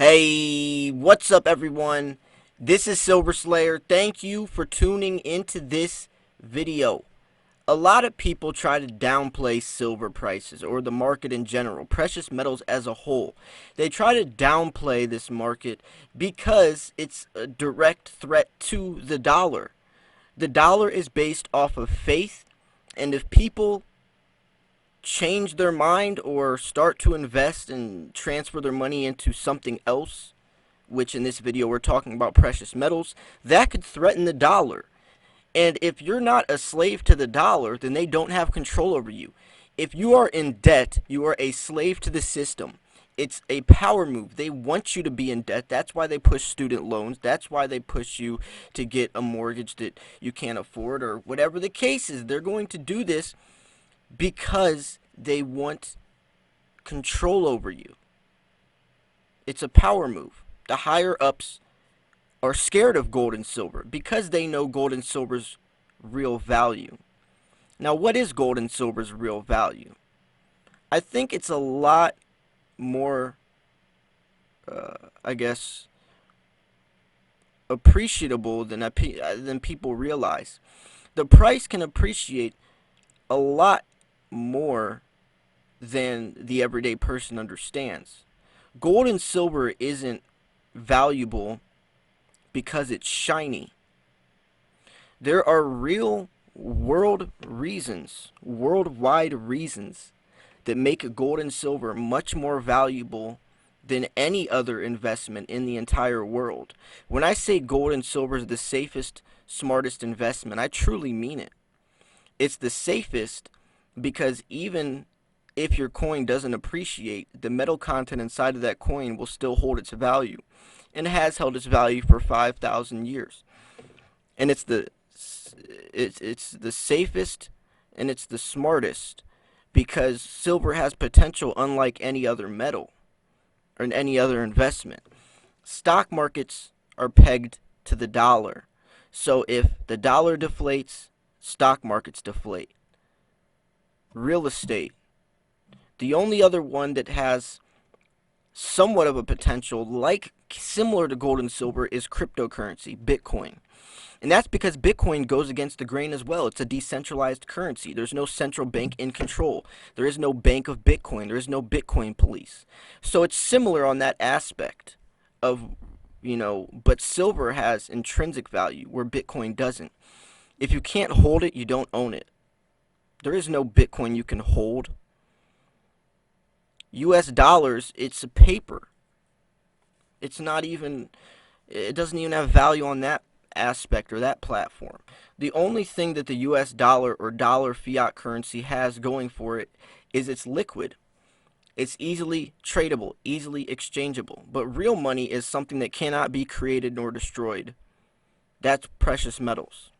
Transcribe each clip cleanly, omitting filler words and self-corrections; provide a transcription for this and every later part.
Hey, what's up, everyone? This is Silver Slayer. Thank you for tuning into this video. A lot of people try to downplay silver prices or the market in general, precious metals as a whole. They try to downplay this market because it's a direct threat to the dollar. The dollar is based off of faith, and if people change their mind or start to invest and transfer their money into something else, which in this video we're talking about precious metals, that could threaten the dollar. And if you're not a slave to the dollar, then they don't have control over you. If you are in debt, you are a slave to the system. It's a power move. They want you to be in debt. That's why they push student loans. That's why they push you to get a mortgage that you can't afford, or whatever the case is. They're going to do this because they want control over you. It's a power move. The higher ups are scared of gold and silver because they know gold and silver's real value. Now, what is gold and silver's real value? I think it's a lot more, I guess, appreciable than people realize. The price can appreciate a lot more than the everyday person understands. Gold and silver isn't valuable because it's shiny. There are real worldwide reasons that make gold and silver much more valuable than any other investment in the entire world. When I say gold and silver is the safest, smartest investment, I truly mean it. It's the safest because even if your coin doesn't appreciate, the metal content inside of that coin will still hold its value, and has held its value for 5,000 years. And it's the safest and it's the smartest because silver has potential unlike any other metal or any other investment. Stock markets are pegged to the dollar. So if the dollar deflates, stock markets deflate. Real estate. The only other one that has somewhat of a potential, like similar to gold and silver, is cryptocurrency, Bitcoin. And that's because Bitcoin goes against the grain as well. It's a decentralized currency. There's no central bank in control. There is no bank of Bitcoin. There is no Bitcoin police. So it's similar on that aspect of, but silver has intrinsic value where Bitcoin doesn't. If you can't hold it, you don't own it. There is no Bitcoin you can hold. US dollars, it's a paper. It doesn't even have value on that aspect or that platform. The only thing that the US dollar or dollar fiat currency has going for it is it's liquid. It's easily tradable, easily exchangeable. But real money is something that cannot be created nor destroyed. That's precious metals.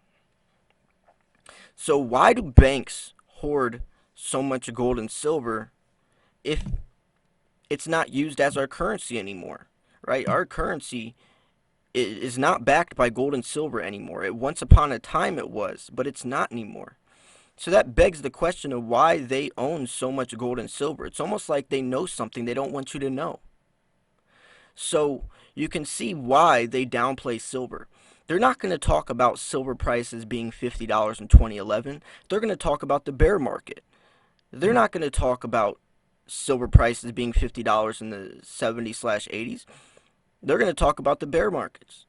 So why do banks hoard so much gold and silver if it's not used as our currency anymore, right? Our currency is not backed by gold and silver anymore. Once upon a time it was, but it's not anymore. So that begs the question of why they own so much gold and silver. It's almost like they know something they don't want you to know. So you can see why they downplay silver. They're not going to talk about silver prices being $50 in 2011. They're going to talk about the bear market. They're not going to talk about silver prices being $50 in the 70s/80s. They're going to talk about the bear markets.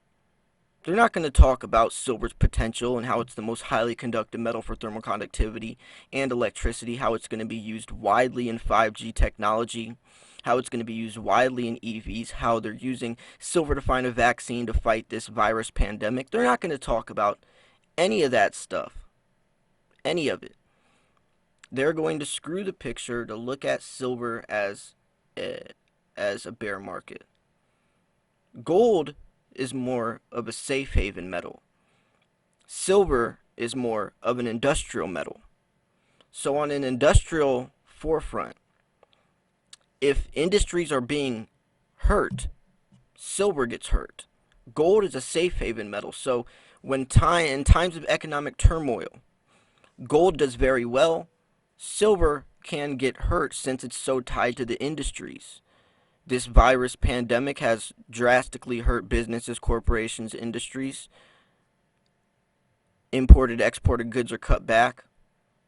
They're not going to talk about silver's potential and how it's the most highly conductive metal for thermal conductivity and electricity, how it's going to be used widely in 5G technology, how it's going to be used widely in EVs, how they're using silver to find a vaccine to fight this virus pandemic. They're not going to talk about any of that stuff. Any of it. They're going to screw the picture to look at silver as a bear market. Gold is more of a safe haven metal. Silver is more of an industrial metal. So on an industrial forefront, if industries are being hurt, silver gets hurt. Gold is a safe haven metal. So in times of economic turmoil, gold does very well. Silver can get hurt since it's so tied to the industries. This virus pandemic has drastically hurt businesses, corporations, industries. Imported, exported goods are cut back.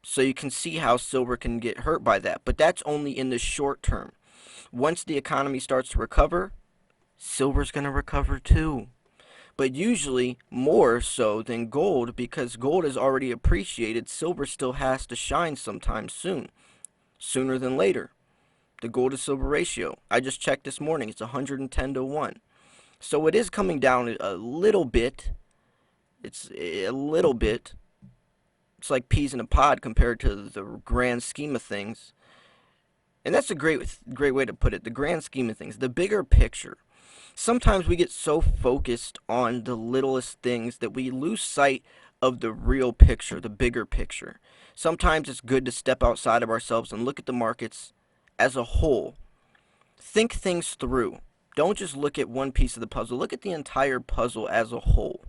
So you can see how silver can get hurt by that. But that's only in the short term. Once the economy starts to recover, silver's going to recover too. But usually more so than gold, because gold is already appreciated. Silver still has to shine sometime soon, sooner than later. The gold to silver ratio, I just checked this morning, it's 110 to 1. So it is coming down a little bit. It's a little bit. It's like peas in a pod compared to the grand scheme of things. And that's a great way to put it. The grand scheme of things, the bigger picture. Sometimes we get so focused on the littlest things that we lose sight of the real picture, the bigger picture. Sometimes it's good to step outside of ourselves and look at the markets as a whole. Think things through. Don't just look at one piece of the puzzle. Look at the entire puzzle as a whole.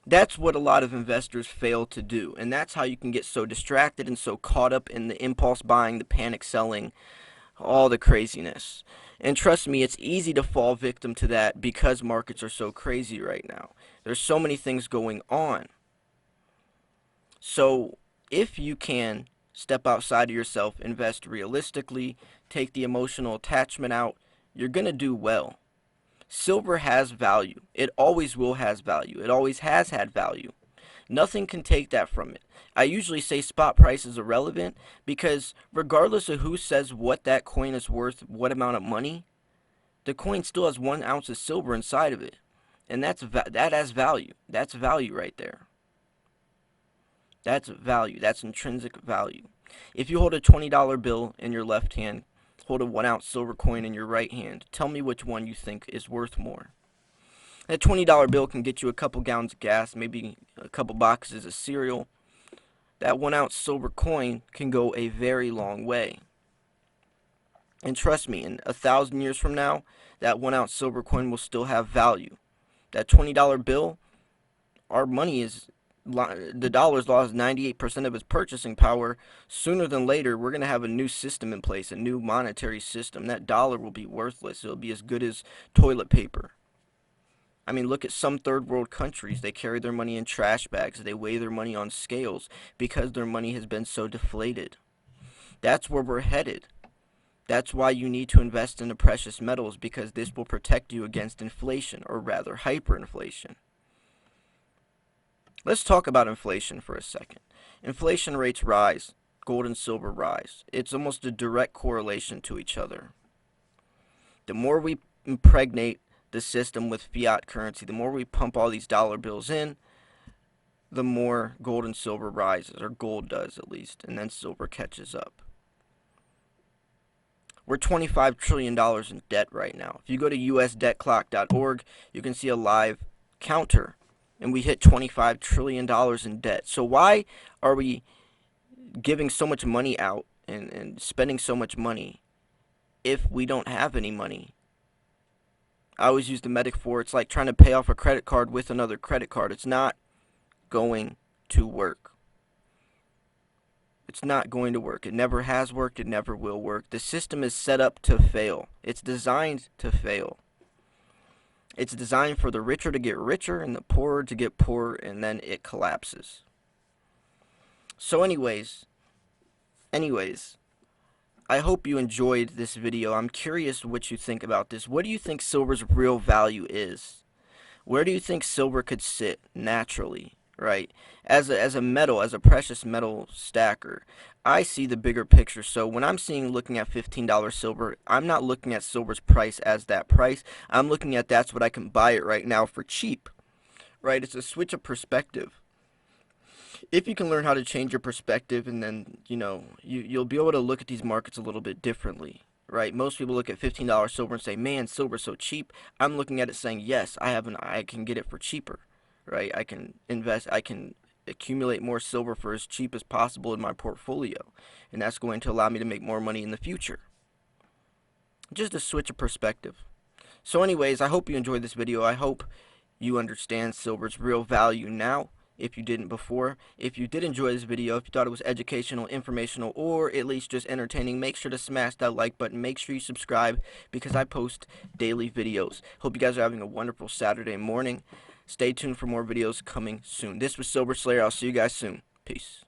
That's what a lot of investors fail to do. And that's how you can get so distracted and so caught up in the impulse buying, the panic selling, all the craziness. And trust me, it's easy to fall victim to that because markets are so crazy right now. There's so many things going on. So if you can step outside of yourself, invest realistically, take the emotional attachment out, you're going to do well. Silver has value. It always will has value. It always has had value. Nothing can take that from it. I usually say spot price is irrelevant because regardless of who says what that coin is worth, what amount of money, the coin still has 1 ounce of silver inside of it. And that has value. That's value right there. That's value. That's intrinsic value. If you hold a $20 bill in your left hand, hold a 1 ounce silver coin in your right hand, tell me which one you think is worth more. That $20 bill can get you a couple gallons of gas, maybe a couple boxes of cereal. That 1 ounce silver coin can go a very long way. And trust me, in 1,000 years from now, that 1 ounce silver coin will still have value. That $20 bill, our money is, the dollar's lost 98% of its purchasing power. Sooner than later, we're going to have a new system in place, a new monetary system. That dollar will be worthless. It'll be as good as toilet paper. I mean, look at some third world countries. They carry their money in trash bags. They weigh their money on scales because their money has been so deflated. That's where we're headed. That's why you need to invest in the precious metals, because this will protect you against inflation, or rather hyperinflation. Let's talk about inflation for a second. Inflation rates rise. Gold and silver rise. It's almost a direct correlation to each other. The more we impregnate the system with fiat currency, the more we pump all these dollar bills in, the more gold and silver rises, or gold does at least, and then silver catches up. We're $25 trillion in debt right now. If you go to usdebtclock.org, you can see a live counter, and we hit $25 trillion in debt. So why are we giving so much money out and spending so much money if we don't have any money? I always use the metaphor, it's like trying to pay off a credit card with another credit card. It's not going to work. It's not going to work. It never has worked. It never will work. The system is set up to fail. It's designed to fail. It's designed for the richer to get richer and the poorer to get poorer, and then it collapses. So anyways, I hope you enjoyed this video. I'm curious what you think about this. What do you think silver's real value is? Where do you think silver could sit naturally, right? As a metal, as a precious metal stacker, I see the bigger picture. So when I'm looking at $15 silver, I'm not looking at silver's price as that price. I'm looking at that's what I can buy it right now for cheap, right? It's a switch of perspective. If you can learn how to change your perspective, and then, you'll be able to look at these markets a little bit differently, right? Most people look at $15 silver and say, man, silver's so cheap. I'm looking at it saying, yes, I can get it for cheaper, right? I can invest, I can accumulate more silver for as cheap as possible in my portfolio, and that's going to allow me to make more money in the future. Just a switch of perspective. So anyways, I hope you enjoyed this video. I hope you understand silver's real value now. if you didn't before. If you did enjoy this video, if you thought it was educational, informational, or at least just entertaining, make sure to smash that like button. Make sure you subscribe because I post daily videos. Hope you guys are having a wonderful Saturday morning. Stay tuned for more videos coming soon. This was Silver Slayer. I'll see you guys soon. Peace.